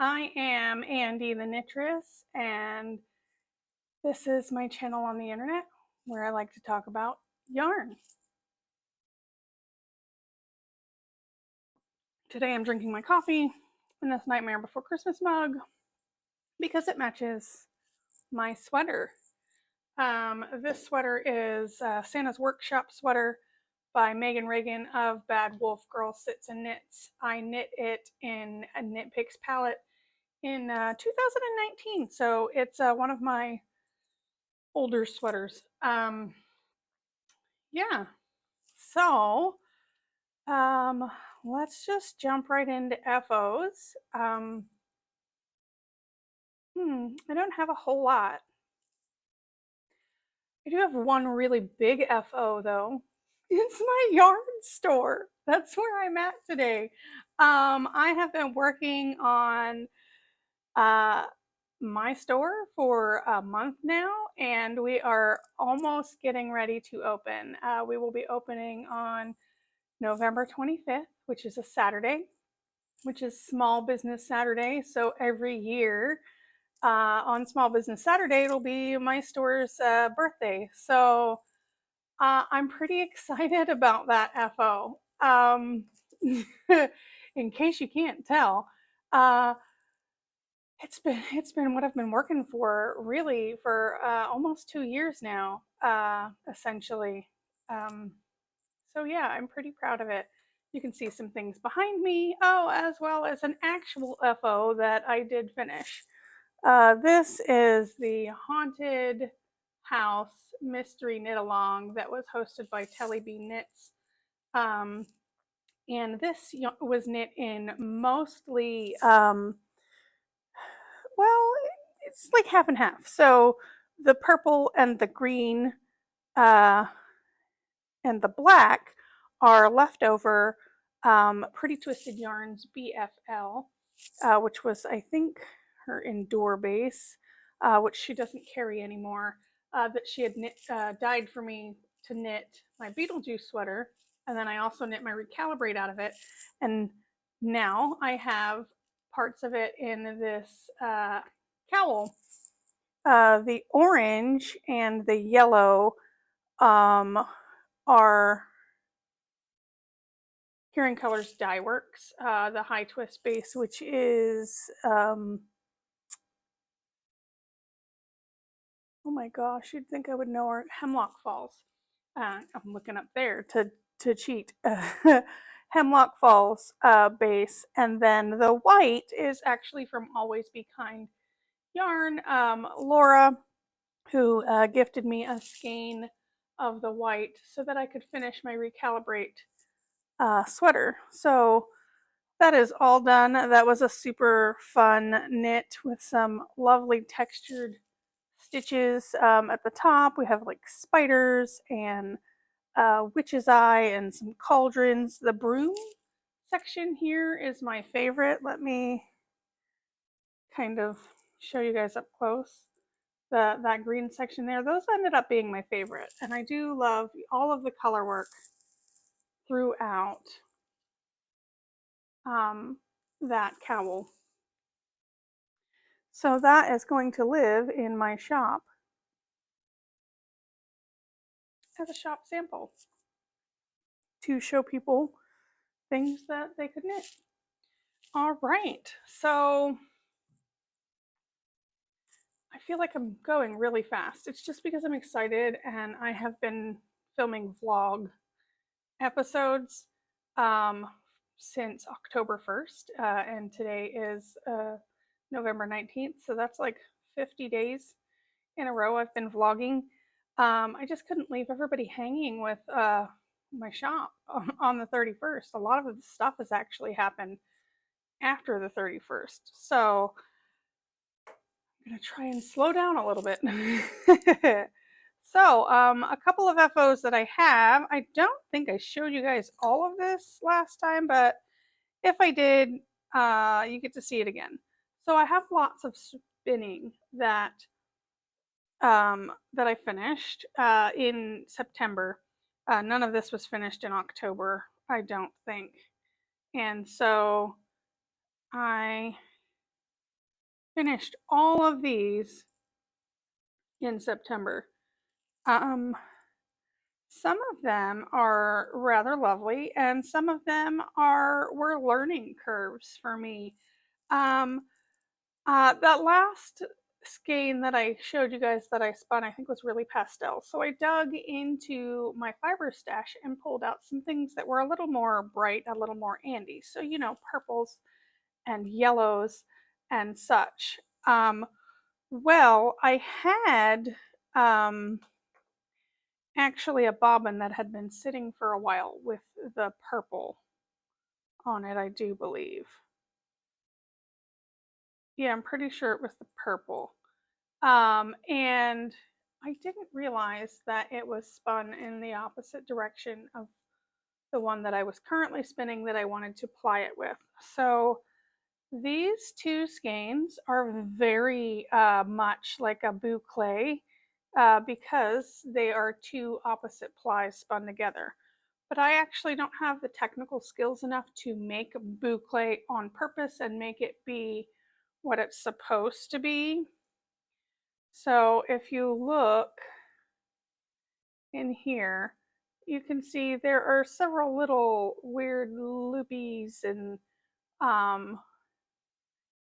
I am Andy the Knittress, and this is my channel on the internet where I like to talk about yarn. Today I'm drinking my coffee in this Nightmare Before Christmas mug because it matches my sweater. This sweater is Santa's Workshop sweater by Meghan Regan of Bad Wolf Girl Sits and Knits. I knit it in a Knit Picks palette in 2019, so it's one of my older sweaters. Yeah, so let's just jump right into FOs. I don't have a whole lot. I do have one really big FO though. It's my yarn store. That's where I'm at today. I have been working on my store for a month now, and we are almost getting ready to open. We will be opening on November 25th, which is a Saturday, which is Small Business Saturday. So every year on Small Business Saturday, it'll be my store's birthday. So I'm pretty excited about that FO. In case you can't tell, it's been what I've been working for really for almost 2 years now, essentially. So yeah, I'm pretty proud of it. You can see some things behind me, as well as an actual FO that I did finish. This is the Haunted House Mystery Knit Along that was hosted by Tellybean Knits. And this was knit in mostly, well, it's like half and half. So the purple and the green and the black are leftover Pretty Twisted Yarns BFL, which was, I think, her Endure base, which she doesn't carry anymore, that she had dyed for me to knit my Beetlejuice sweater, and then I also knit my Recalibrate out of it, and now I have parts of it in this cowl. The orange and the yellow are here in Colors Dyeworks, the high twist base, which is oh my gosh, you'd think I would know her. Hemlock Falls. I'm looking up there to cheat. Hemlock Falls base, and then the white is actually from Always Be Kind yarn. Laura, who gifted me a skein of the white so that I could finish my Recalibrate sweater. So that is all done. That was a super fun knit with some lovely textured stitches at the top. We have like spiders and witch's eye and some cauldrons. The broom section here is my favorite. Let me kind of show you guys up close. That green section there, those ended up being my favorite. And I do love all of the color work throughout that cowl. So that is going to live in my shop as a shop sample to show people things that they could knit. All right, so I feel like I'm going really fast. It's just because I'm excited and I have been filming vlog episodes since October 1st, and today is November 19th, so that's like 50 days in a row I've been vlogging. I just couldn't leave everybody hanging with my shop on the 31st. A lot of the stuff has actually happened after the 31st, so I'm going to try and slow down a little bit. So a couple of FOs that I have. I don't think I showed you guys all of this last time, but if I did, you get to see it again. So I have lots of spinning that I finished in September. None of this was finished in October, I don't think. And so I finished all of these in September. Some of them are rather lovely, and some of them were learning curves for me. That last skein that I showed you guys that I spun, I think was really pastel. So I dug into my fiber stash and pulled out some things that were a little more bright, a little more Andy. So, you know, purples and yellows and such. Well, I had actually a bobbin that had been sitting for a while with the purple on it, I do believe. Yeah, I'm pretty sure it was the purple. And I didn't realize that it was spun in the opposite direction of the one that I was currently spinning that I wanted to ply it with. So these two skeins are very much like a boucle because they are two opposite plies spun together. But I actually don't have the technical skills enough to make boucle on purpose and make it be what it's supposed to be. So if you look in here, you can see there are several little weird loopies, and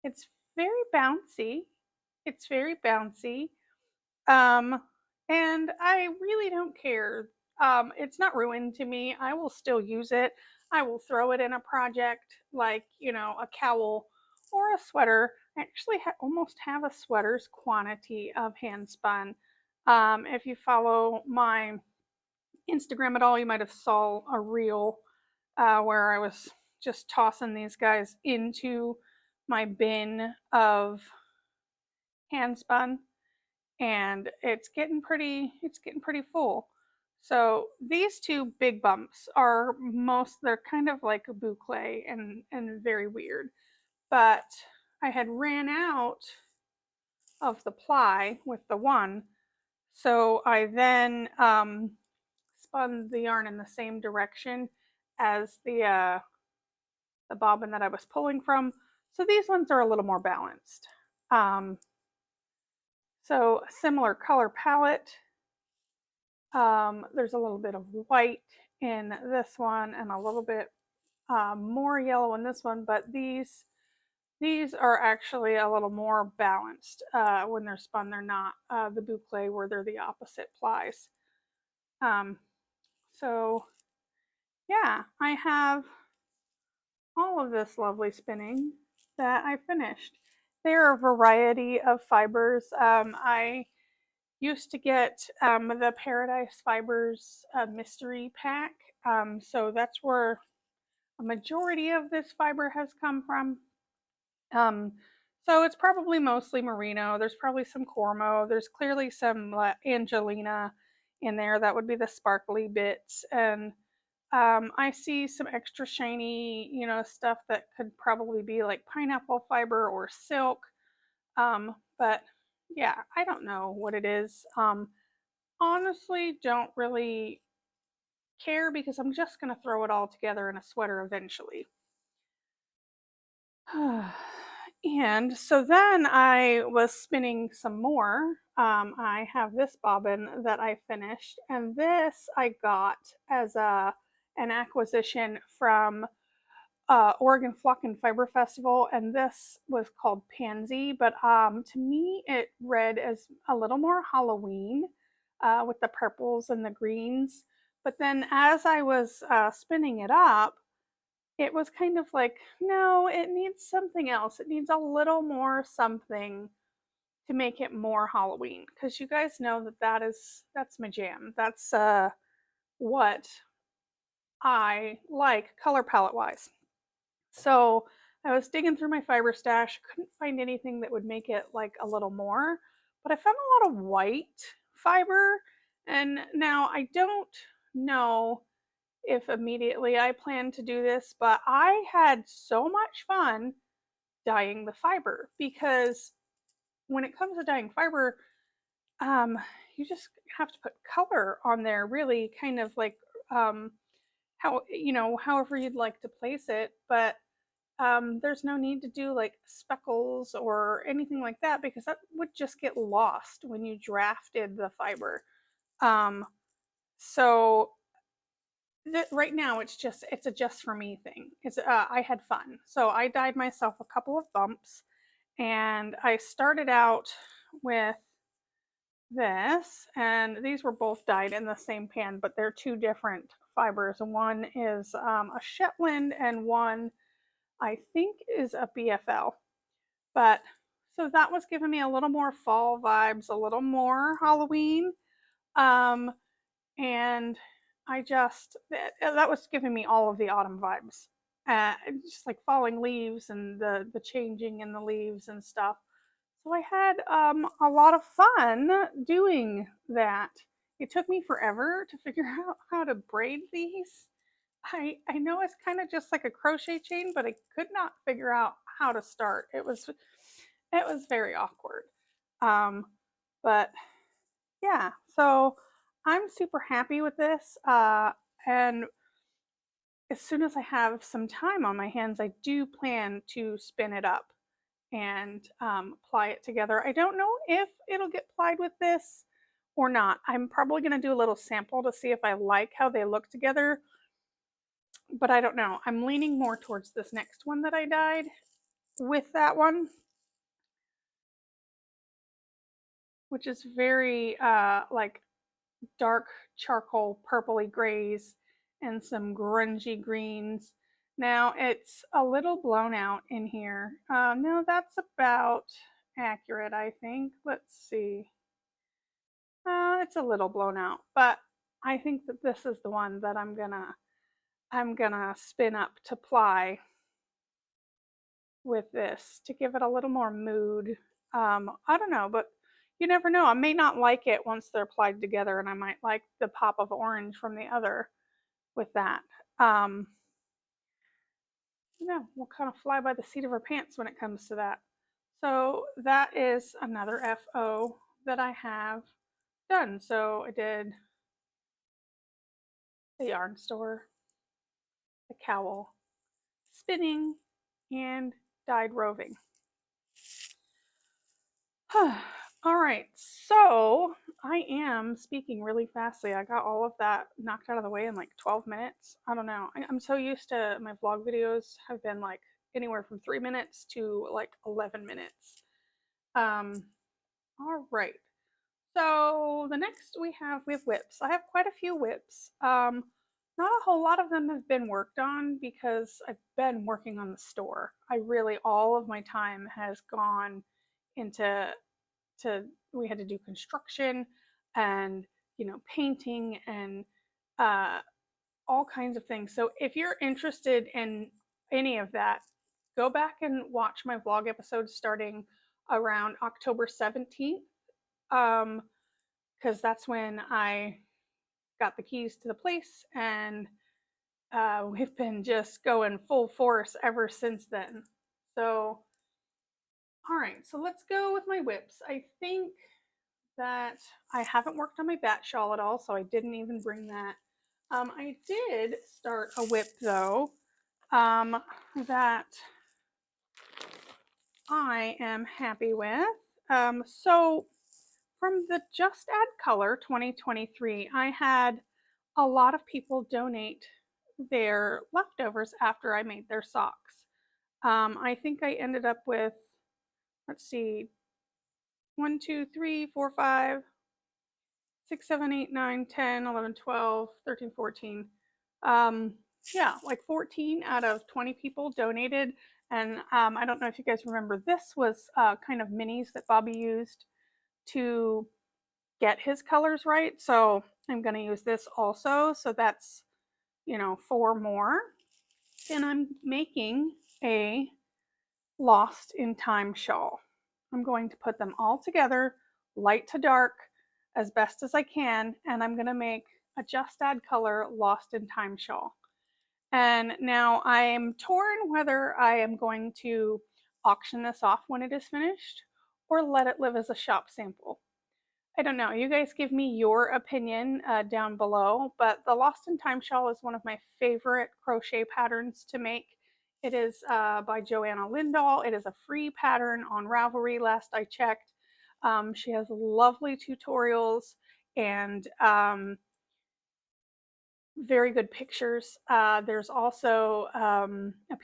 it's very bouncy. It's very bouncy. And I really don't care. It's not ruined to me. I will still use it. I will throw it in a project like, you know, a cowl or a sweater. I actually almost have a sweater's quantity of hand spun. If you follow my Instagram at all, you might have saw a reel where I was just tossing these guys into my bin of hand spun, and it's getting pretty full. So these two big bumps they're kind of like a boucle and very weird. But I had ran out of the ply with the one, so I then spun the yarn in the same direction as the bobbin that I was pulling from. So these ones are a little more balanced. So similar color palette. There's a little bit of white in this one and a little bit more yellow in this one, but these are actually a little more balanced when they're spun. They're not the boucle where they're the opposite plies. So yeah, I have all of this lovely spinning that I finished. There are a variety of fibers. I used to get the Paradise Fibers mystery pack. So that's where a majority of this fiber has come from. So it's probably mostly merino. There's probably some cormo. There's clearly some Angelina in there. That would be the sparkly bits. And I see some extra shiny, you know, stuff that could probably be like pineapple fiber or silk. But yeah, I don't know what it is. Honestly, don't really care because I'm just going to throw it all together in a sweater eventually. And so then I was spinning some more. I have this bobbin that I finished, and this I got as an acquisition from Oregon Flock and Fiber Festival, and this was called Pansy, but to me it read as a little more Halloween with the purples and the greens. But then as I was spinning it up, it was kind of like, no, it needs something else. It needs a little more something to make it more Halloween, because you guys know that's my jam. That's what I like color palette wise. So I was digging through my fiber stash, couldn't find anything that would make it like a little more, but I found a lot of white fiber. And now I don't know if immediately I plan to do this, but I had so much fun dyeing the fiber, because when it comes to dyeing fiber, you just have to put color on there, really kind of like how, you know, however you'd like to place it. But there's no need to do like speckles or anything like that because that would just get lost when you drafted the fiber. So right now it's a just for me thing. It's I had fun, so I dyed myself a couple of bumps, and I started out with this, and these were both dyed in the same pan, but they're two different fibers. One is a Shetland, and one I think is a BFL. But so that was giving me a little more fall vibes, a little more Halloween. Um, and that was giving me all of the autumn vibes. Just like falling leaves and the changing in the leaves and stuff. So I had a lot of fun doing that. It took me forever to figure out how to braid these. I know it's kind of just like a crochet chain, but I could not figure out how to start. It was very awkward. Um, but yeah, so I'm super happy with this. And as soon as I have some time on my hands, I do plan to spin it up and ply it together. I don't know if it'll get plied with this or not. I'm probably going to do a little sample to see if I like how they look together, but I don't know. I'm leaning more towards this next one that I dyed with that one, which is very like dark charcoal purpley grays and some grungy greens. Now it's a little blown out in here. No, that's about accurate, I think. Let's see. It's a little blown out, but I think that this is the one that I'm gonna spin up to ply with this to give it a little more mood. I don't know, but you never know. I may not like it once they're plied together, and I might like the pop of orange from the other with that. Um, we'll kind of fly by the seat of our pants when it comes to that. So that is another FO that I have done. So I did the yarn store, the cowl, spinning, and dyed roving. All right, so I am speaking really fastly. I got all of that knocked out of the way in like 12 minutes. I don't know. I'm so used to my vlog videos have been like anywhere from 3 minutes to like 11 minutes. All right. So the next we have whips. I have quite a few whips. Not a whole lot of them have been worked on because I've been working on the store. All of my time has gone into we had to do construction and painting and uh, all kinds of things. So if you're interested in any of that, go back and watch my vlog episodes starting around October 17th, because that's when I got the keys to the place, and we've been just going full force ever since then. So all right, so let's go with my whips. I think that I haven't worked on my bat shawl at all, so I didn't even bring that. I did start a whip though, that I am happy with. So from the Just Add Color 2023, I had a lot of people donate their leftovers after I made their socks. I think I ended up with, let's see, 1, 2, 3, 4, 5, 6, 7, 8, 9, 10, 11, 12, 13, 14. Yeah, like 14 out of 20 people donated. And I don't know if you guys remember, this was kind of minis that Bobby used to get his colors right. So I'm going to use this also. So that's, 4 more. And I'm making a Lost in Time shawl. I'm going to put them all together, light to dark, as best as I can, and I'm going to make a Just Add Color Lost in Time shawl. And now I am torn whether I am going to auction this off when it is finished or let it live as a shop sample. I don't know. You guys give me your opinion down below, but the Lost in Time shawl is one of my favorite crochet patterns to make. It is by Johanna Lindahl. It is a free pattern on Ravelry last I checked. She has lovely tutorials and very good pictures. There's also a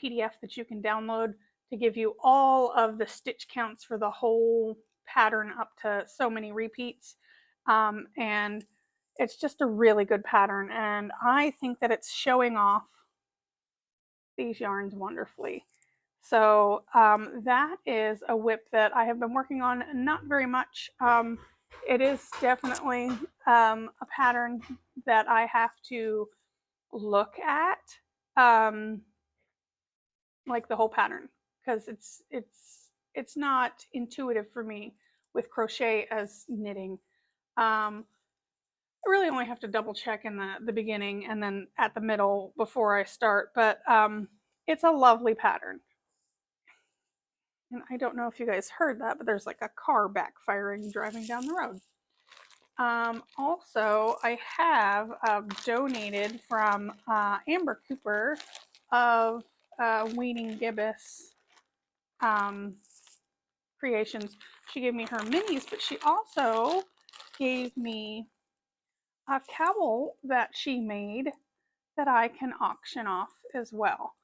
PDF that you can download to give you all of the stitch counts for the whole pattern up to so many repeats. And it's just a really good pattern. And I think that it's showing off these yarns wonderfully. So that is a WIP that I have been working on, not very much. It is definitely a pattern that I have to look at, like the whole pattern, because it's not intuitive for me with crochet as knitting. I really only have to double check in the beginning and then at the middle before I start, but it's a lovely pattern. And I don't know if you guys heard that, but there's like a car backfiring driving down the road. Also, I have donated from Amber Cooper of Weaning Gibbous Creations. She gave me her minis, but she also gave me a cowl that she made that I can auction off as well.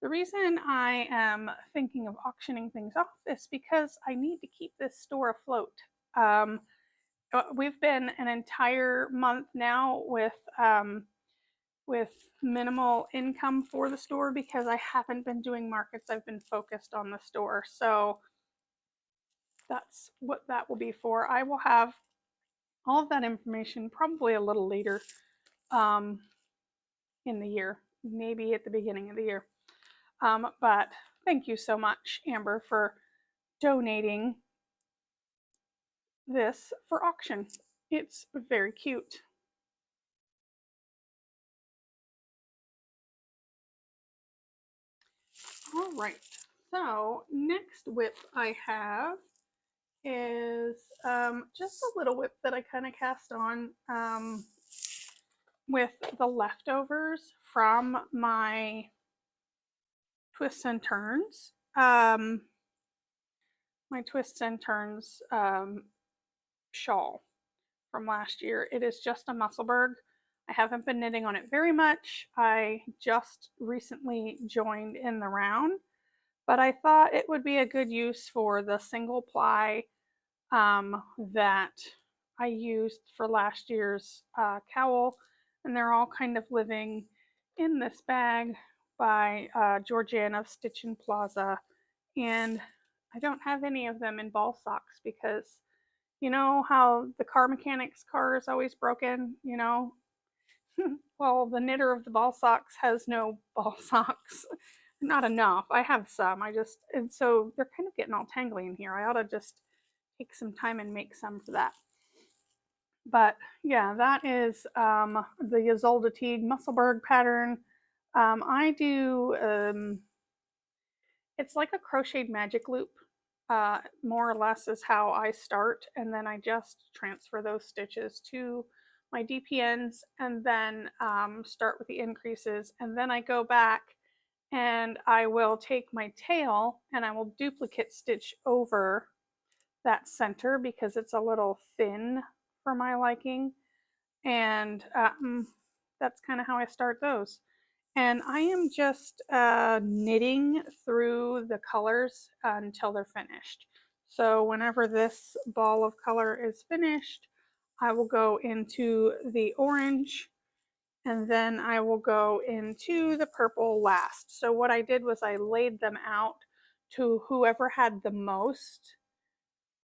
The reason I am thinking of auctioning things off is because I need to keep this store afloat. We've been an entire month now with minimal income for the store because I haven't been doing markets. I've been focused on the store. So that's what that will be for. I will have all of that information probably a little later in the year, maybe at the beginning of the year. But thank you so much, Amber, for donating this for auction. It's very cute. All right, so next WIP I have is just a little WIP that I kind of cast on with the leftovers from my twists and turns. My twists and turns shawl from last year. It is just a Musselburgh. I haven't been knitting on it very much. I just recently joined in the round, but I thought it would be a good use for the single ply that I used for last year's cowl, and they're all kind of living in this bag by Georgiana of Stitch and Plaza, and I don't have any of them in ball socks because you know how the car mechanic's car is always broken, you know? Well, the knitter of the ball socks has no ball socks. Not enough. I have some. And so they're kind of getting all tangly in here. I ought to just take some time and make some for that. But yeah, that is the Ysolda Teague Musselburgh pattern. I do, it's like a crocheted magic loop. More or less is how I start, and then I just transfer those stitches to my DPNs and then start with the increases, and then I go back and I will take my tail and I will duplicate stitch over that center because it's a little thin for my liking, and that's kind of how I start those. And I am just knitting through the colors until they're finished. So whenever this ball of color is finished, I will go into the orange and then I will go into the purple last. So what I did was I laid them out to whoever had the most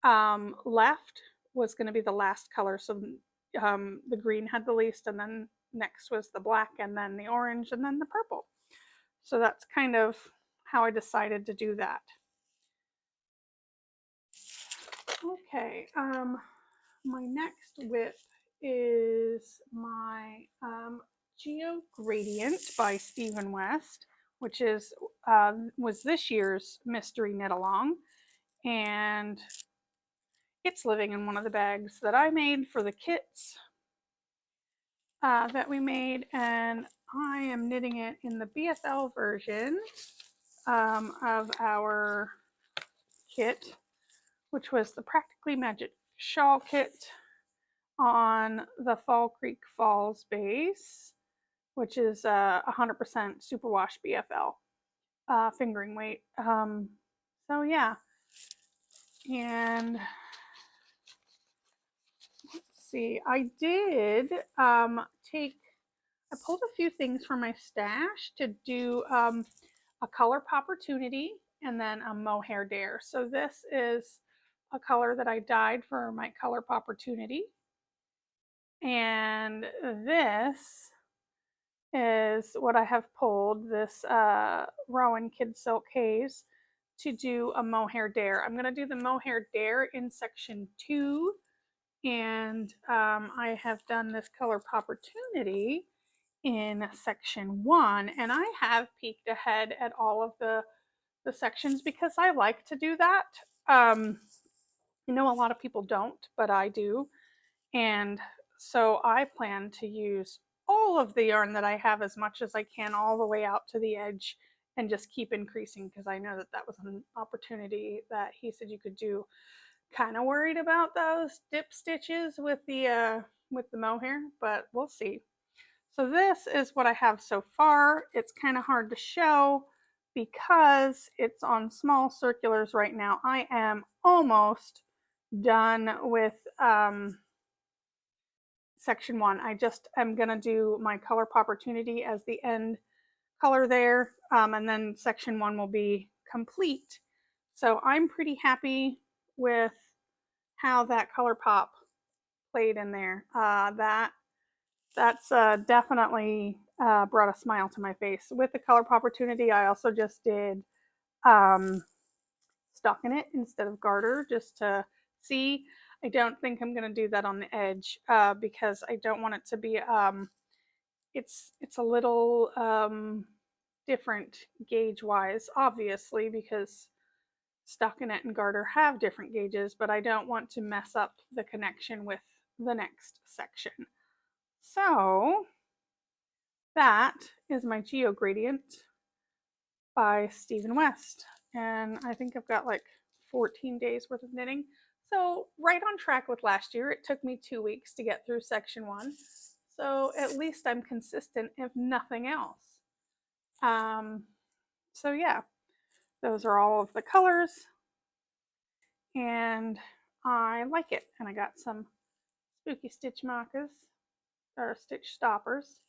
left was going to be the last color. So the green had the least, and then next was the black, and then the orange, and then the purple. So that's kind of how I decided to do that. Okay, my next WIP is my Geogardient by Stephen West, which is was this year's mystery knit along, and it's living in one of the bags that I made for the kits. that we made, and I am knitting it in the BFL version of our kit, which was the Practically Magic Shawl kit on the Fall Creek Falls base, which is 100% superwash BFL fingering weight. So yeah, and let's see, I did I pulled a few things from my stash to do a color opportunity and then a mohair dare. So this is a color that I dyed for my color opportunity, and this is what I have pulled, this Roan Kid Silk Haze, to do a mohair dare. I'm going to do the mohair dare in section 2, and I have done this color opportunity in section 1, and I have peeked ahead at all of the sections because I like to do that. I know a lot of people don't, but I do. And so I plan to use all of the yarn that I have as much as I can all the way out to the edge and just keep increasing, because I know that that was an opportunity that he said you could do. Kind of worried about those dip stitches with the mohair, but we'll see. So this is what I have so far. It's kind of hard to show because it's on small circulars right now. I am almost done with section 1. I just am going to do my color opportunity as the end color there, and then section 1 will be complete. So I'm pretty happy with how that color pop played in there. That's definitely brought a smile to my face. With the color opportunity, I also just did stockinette instead of garter, just to see. I don't think I'm going to do that on the edge because I don't want it to be, it's a little different gauge wise, obviously, because stockinette and garter have different gauges, but I don't want to mess up the connection with the next section. So that is my Geogardient by Stephen West, and I think I've got like 14 days worth of knitting. So right on track with last year. It took me 2 weeks to get through section 1. So at least I'm consistent, if nothing else. So yeah, those are all of the colors, and I like it. And I got some spooky stitch markers, or stitch stoppers.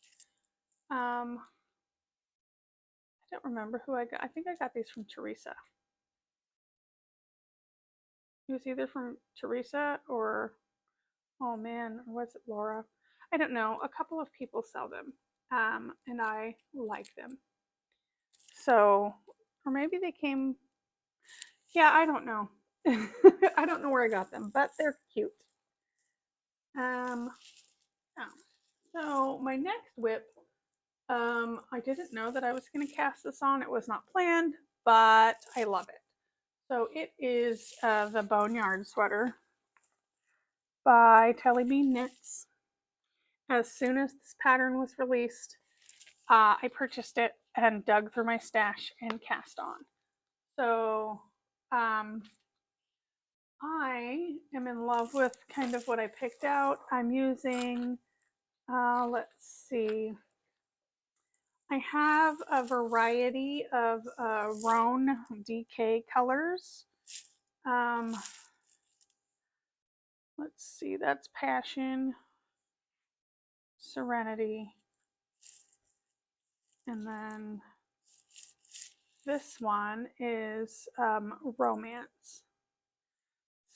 I don't remember who I got. I think I got these from Teresa. It was either from Teresa or, oh man, or was it Laura? I don't know. A couple of people sell them, and I like them. So, or maybe they came, yeah, I don't know. I don't know where I got them, but they're cute. Oh. So my next whip, I didn't know that I was going to cast this on. It was not planned, but I love it. So it is the Boneyard sweater by Tellybean Knits. As soon as this pattern was released, I purchased it and dug through my stash and cast on. So I am in love with kind of what I picked out. I'm using, let's see, I have a variety of Roan DK colors. Let's see, that's Passion, Serenity, and then this one is Romance.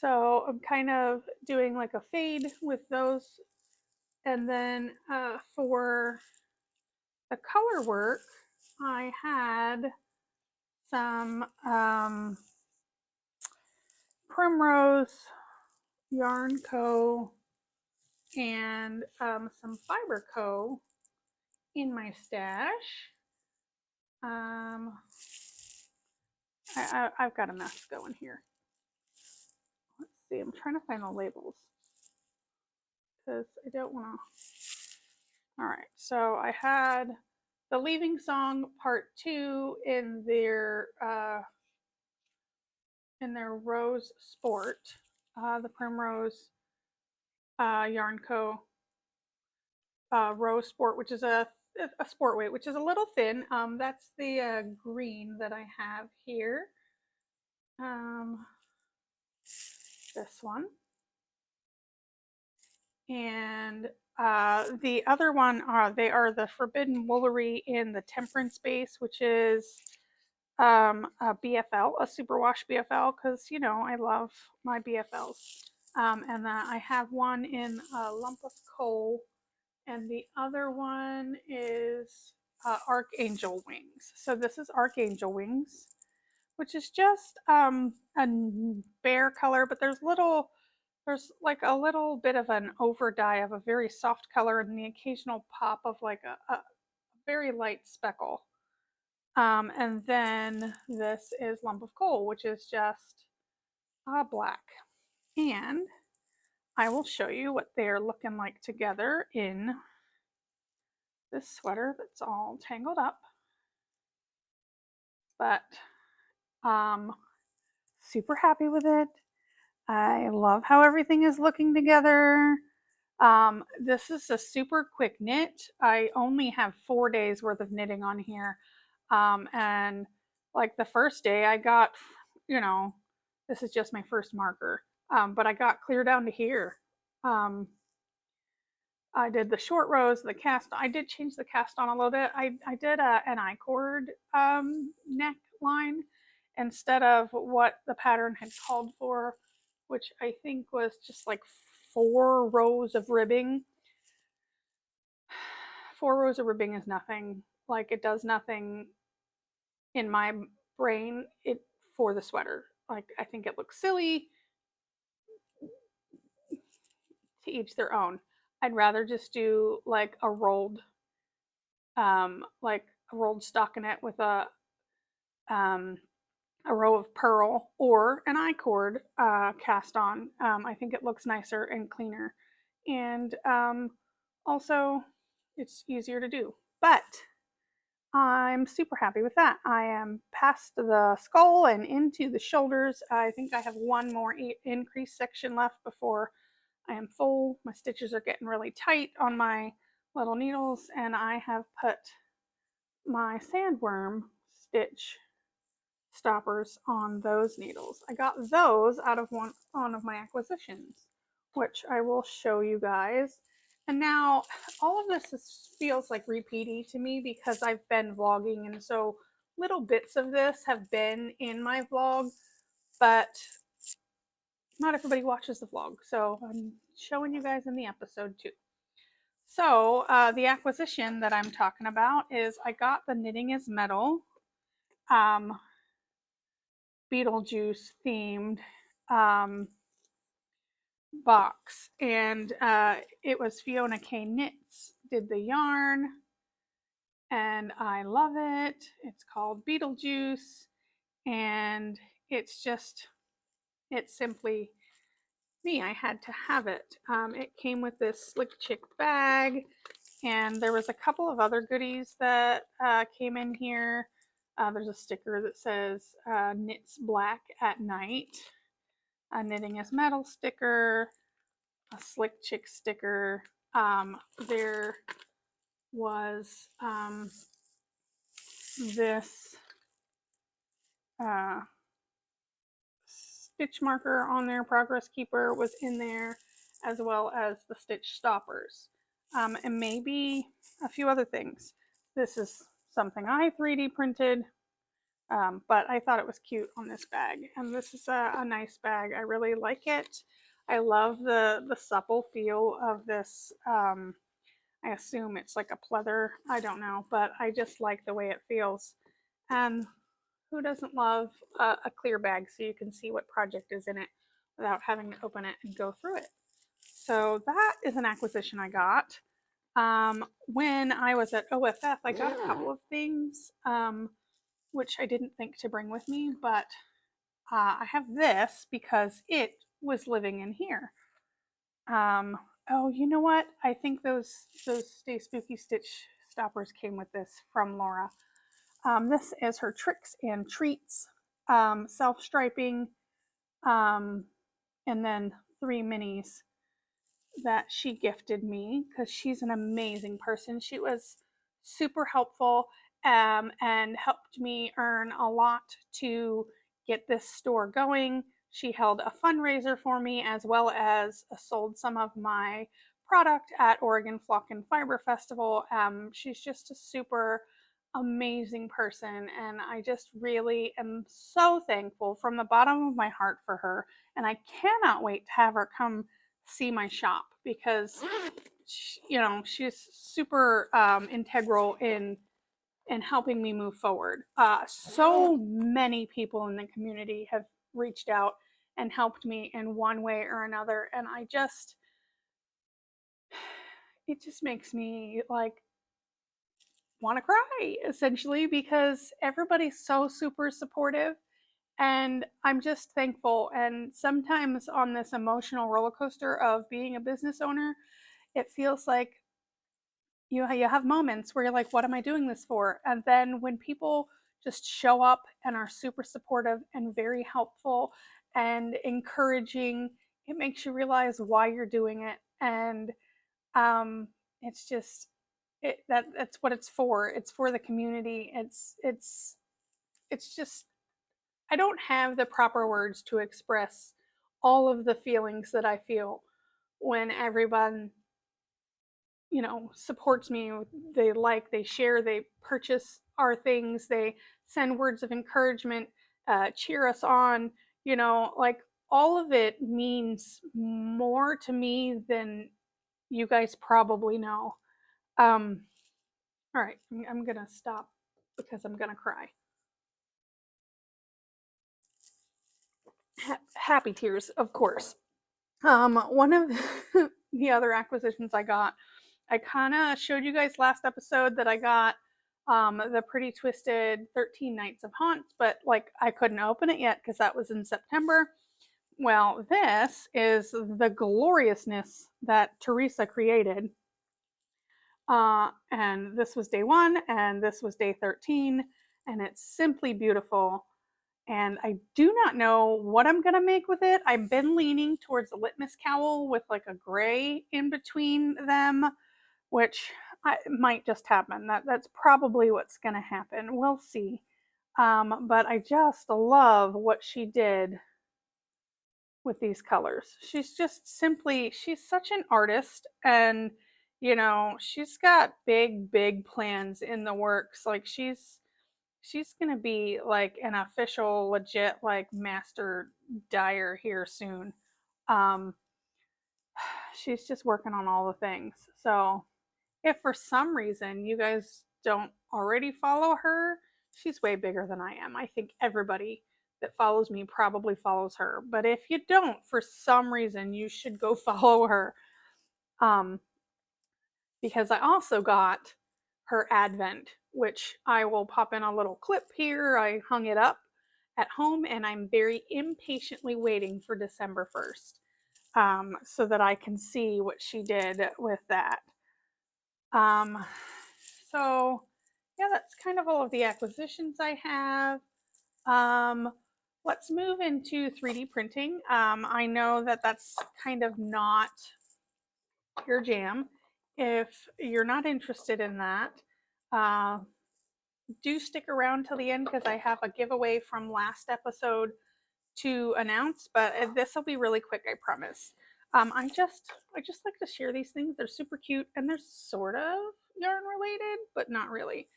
So I'm kind of doing like a fade with those, and then for the color work, I had some Primrose Yarn Co. and some Fiber Co. in my stash. I've got a mess going here. Let's see, I'm trying to find the labels because I don't want to. All right, so I had the Leaving Song Part 2 in their Rose Sport, the Primrose Yarn Co. Rose Sport, which is a sport weight, which is a little thin. That's the green that I have here. This one. And the other one, they are the Forbidden Woolery in the Temperance base, which is a BFL, a superwash BFL, because you know I love my BFLs. And I have one in a lump of coal, and the other one is Archangel Wings. So this is Archangel Wings, which is just a bare color, but there's like a little bit of an over dye of a very soft color and the occasional pop of like a very light speckle. And then this is Lump of Coal, which is just black. And I will show you what they're looking like together in this sweater that's all tangled up. But super happy with it. I love how everything is looking together. This is a super quick knit. I only have 4 days worth of knitting on here. And like the first day I got, you know, this is just my first marker. But I got clear down to here. I did the short rows, the cast. I did change the cast on a little bit. I did an I-cord neckline instead of what the pattern had called for, which I think was just like 4 rows of ribbing. 4 rows of ribbing is nothing. Like it does nothing in my brain for the sweater. Like I think it looks silly. To each their own. I'd rather just do like a rolled stockinette with a row of purl or an I-cord cast on. I think it looks nicer and cleaner, and also it's easier to do. But I'm super happy with that. I am past the skull and into the shoulders. I think I have one more increase section left before I am full. My stitches are getting really tight on my little needles, and I have put my sandworm stitch stoppers on those needles. I got those out of one of my acquisitions, which I will show you guys. And now all of this feels like repeaty to me because I've been vlogging, and so little bits of this have been in my vlog, but not everybody watches the vlog, so I'm showing you guys in the episode too. So the acquisition that I'm talking about is I got the Knitting is Metal Beetlejuice themed box, and it was Fiona K Knits did the yarn, and I love it. It's called Beetlejuice, and it's simply me. I had to have it. It came with this Slick Chick bag, and there was a couple of other goodies that came in here. There's a sticker that says knits black at night, a Knitting is Metal sticker, a Slick Chick sticker. There was this stitch marker on there, Progress Keeper was in there, as well as the stitch stoppers, and maybe a few other things. This is something I 3D printed, but I thought it was cute on this bag, and this is a nice bag. I really like it. I love the supple feel of this. I assume it's like a pleather, I don't know, but I just like the way it feels. And who doesn't love a clear bag so you can see what project is in it without having to open it and go through it? So that is an acquisition I got. When I was at OFF, I got a couple of things, which I didn't think to bring with me, but I have this because it was living in here. Oh, you know what? I think those Stay Spooky Stitch stoppers came with this from Laura. This is her Tricks and Treats self-striping, and then 3 minis that she gifted me because she's an amazing person. She was super helpful, and helped me earn a lot to get this store going. She held a fundraiser for me as well as sold some of my product at Oregon Flock and Fiber Festival. She's just a super amazing person, and I just really am so thankful from the bottom of my heart for her. And I cannot wait to have her come see my shop because she's super integral in helping me move forward. So many people in the community have reached out and helped me in one way or another, and it just makes me like want to cry essentially because everybody's so super supportive, and I'm just thankful. And sometimes on this emotional roller coaster of being a business owner, it feels like you have moments where you're like, what am I doing this for? And then when people just show up and are super supportive and very helpful and encouraging, it makes you realize why you're doing it. And it's just that's what it's for. It's for the community. It's just, I don't have the proper words to express all of the feelings that I feel when everyone supports me. They share, they purchase our things, they send words of encouragement, cheer us on, like all of it means more to me than you guys probably know. All right, I'm gonna stop because I'm gonna cry. Happy tears, of course. One of the other acquisitions I kind of showed you guys last episode that I got the Pretty Twisted 13 Nights of Haunts, but like I couldn't open it yet because that was in September. Well, this is the gloriousness that Teresa created. And this was day 1 and this was day 13, and it's simply beautiful. And I do not know what I'm going to make with it. I've been leaning towards a litmus cowl with like a gray in between them, which might just happen. That's probably what's going to happen. We'll see. But I just love what she did with these colors. She's such an artist, and she's got big plans in the works. Like she's gonna be like an official legit like master dyer here soon. um she's just working on all the things. So if for some reason you guys don't already follow her, she's way bigger than I am. I think everybody that follows me probably follows her, but if you don't for some reason, you should go follow her. um because I also got her advent, which I will pop in a little clip here. I hung it up at home and I'm very impatiently waiting for December 1st, so that I can see what she did with that. Um, so yeah, that's kind of all of the acquisitions I have. Um, let's move into 3D printing. I know that that's kind of not your jam. If you're not interested in that, uh, do stick around till the end because I have a giveaway from last episode to announce, but this will be really quick, I promise. I just like to share these things. They're super cute and they're sort of yarn related, but not really.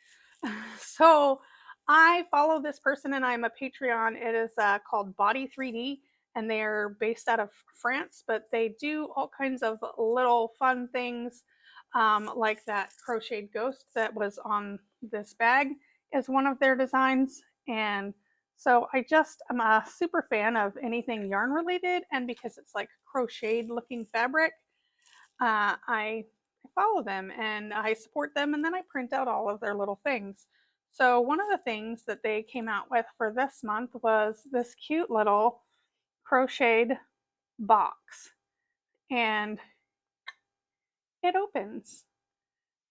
So I follow this person and I'm a Patreon. It is called Body 3D, and they are based out of France, but they do all kinds of little fun things, like that crocheted ghost that was on this bag is one of their designs. And so I'm a super fan of anything yarn related, and because it's like crocheted looking fabric, I follow them and I support them, and then I print out all of their little things. So one of the things that they came out with for this month was this cute little crocheted box. And it opens.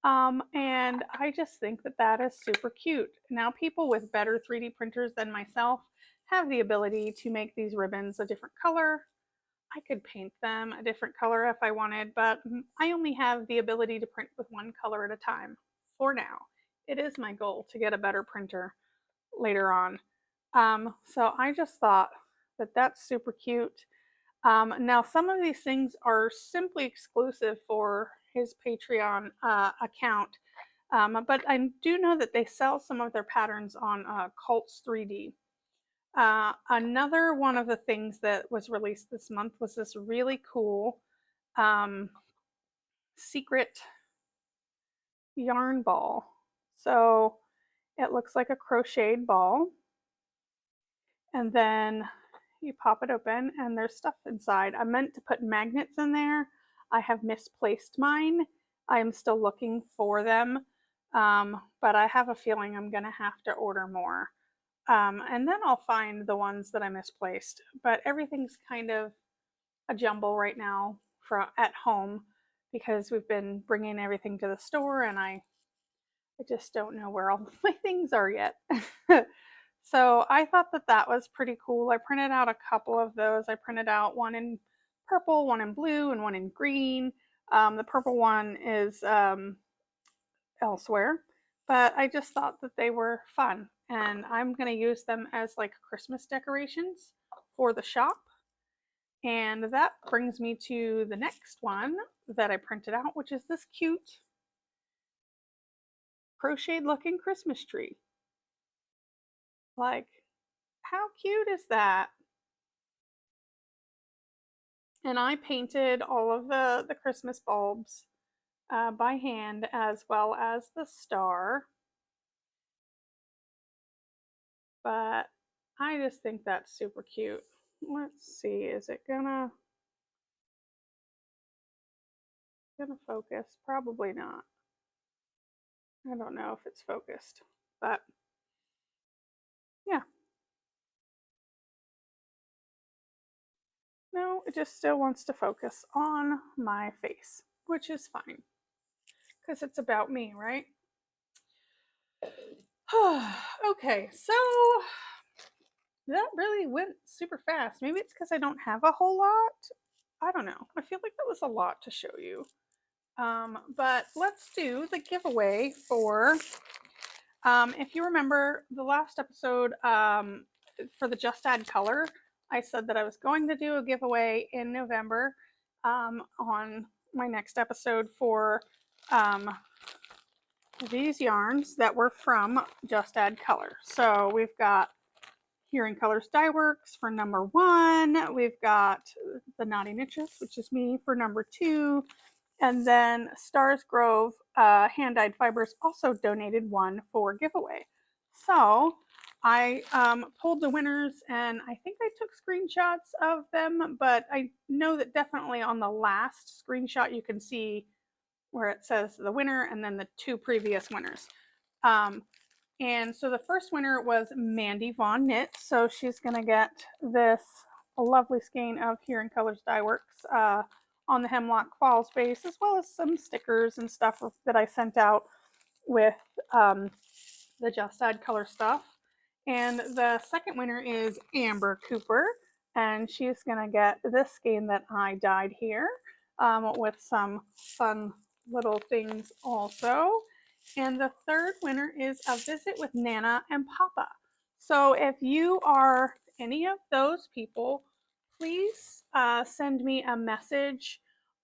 And I just think that that is super cute. Now, people with better 3D printers than myself have the ability to make these ribbons a different color. I could paint them a different color if I wanted, but I only have the ability to print with one color at a time for now. It is my goal to get a better printer later on. So I just thought that that's super cute. Now, some of these things are simply exclusive for his Patreon account, but I do know that they sell some of their patterns on Cults 3D. Another one of the things that was released this month was this really cool secret yarn ball. So it looks like a crocheted ball, and then you pop it open and there's stuff inside. I meant to put magnets in there. I have misplaced mine. I am still looking for them, but I have a feeling I'm gonna have to order more. And then I'll find the ones that I misplaced. But everything's kind of a jumble right now at home because we've been bringing everything to the store, and I just don't know where all of my things are yet. So I thought that that was pretty cool. I printed out a couple of those. I printed out one in purple, one in blue, and one in green. The purple one is elsewhere, but I just thought that they were fun, and I'm going to use them as like Christmas decorations for the shop. And that brings me to the next one that I printed out, which is this cute crocheted looking Christmas tree. Like, how cute is that? And I painted all of the Christmas bulbs by hand, as well as the star. But I just think that's super cute. Let's see, is it gonna focus? Probably not. I don't know if it's focused, but yeah. No, it just still wants to focus on my face, which is fine because it's about me, right? Okay, so that really went super fast. Maybe it's because I don't have a whole lot. I don't know. I feel like that was a lot to show you. But let's do the giveaway for, if you remember the last episode for the Just Add Color, I said that I was going to do a giveaway in November on my next episode for these yarns that were from Just Add Color. So we've got Here in Colors Dyeworks for number 1. We've got the Naughty Knittress, which is me, for number 2. And then Stars Grove Hand-Dyed Fibers also donated one for giveaway. So I pulled the winners, and I think I took screenshots of them, but I know that definitely on the last screenshot you can see where it says the winner and then the 2 previous winners. And so the first winner was Mandy Vaughn Knits. So she's going to get this lovely skein of Here in Colors Dyeworks on the Hemlock Falls base, as well as some stickers and stuff that I sent out with the Just Add Color stuff. And the second winner is Amber Cooper, and she's going to get this skein that I dyed here with some fun little things also. And the third winner is A Visit with Nana and Papa. So if you are any of those people, please send me a message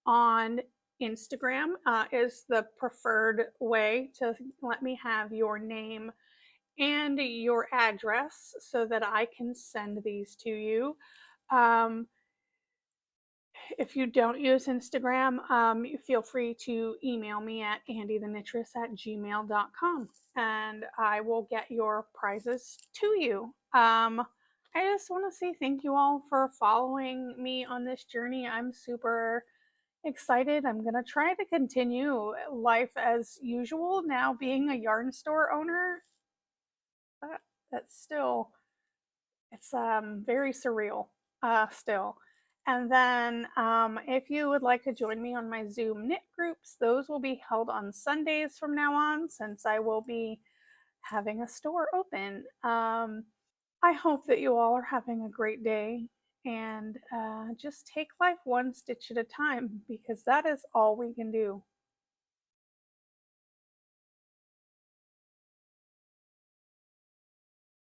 on Instagram is the preferred way to let me have your name and your address so that I can send these to you. If you don't use Instagram, feel free to email me at andytheknittress@gmail.com and I will get your prizes to you. I just want to say thank you all for following me on this journey. I'm super excited. I'm going to try to continue life as usual now, being a yarn store owner. That's still, it's very surreal still. And then if you would like to join me on my Zoom knit groups, those will be held on Sundays from now on, since I will be having a store open. I hope that you all are having a great day, and just take life one stitch at a time, because that is all we can do.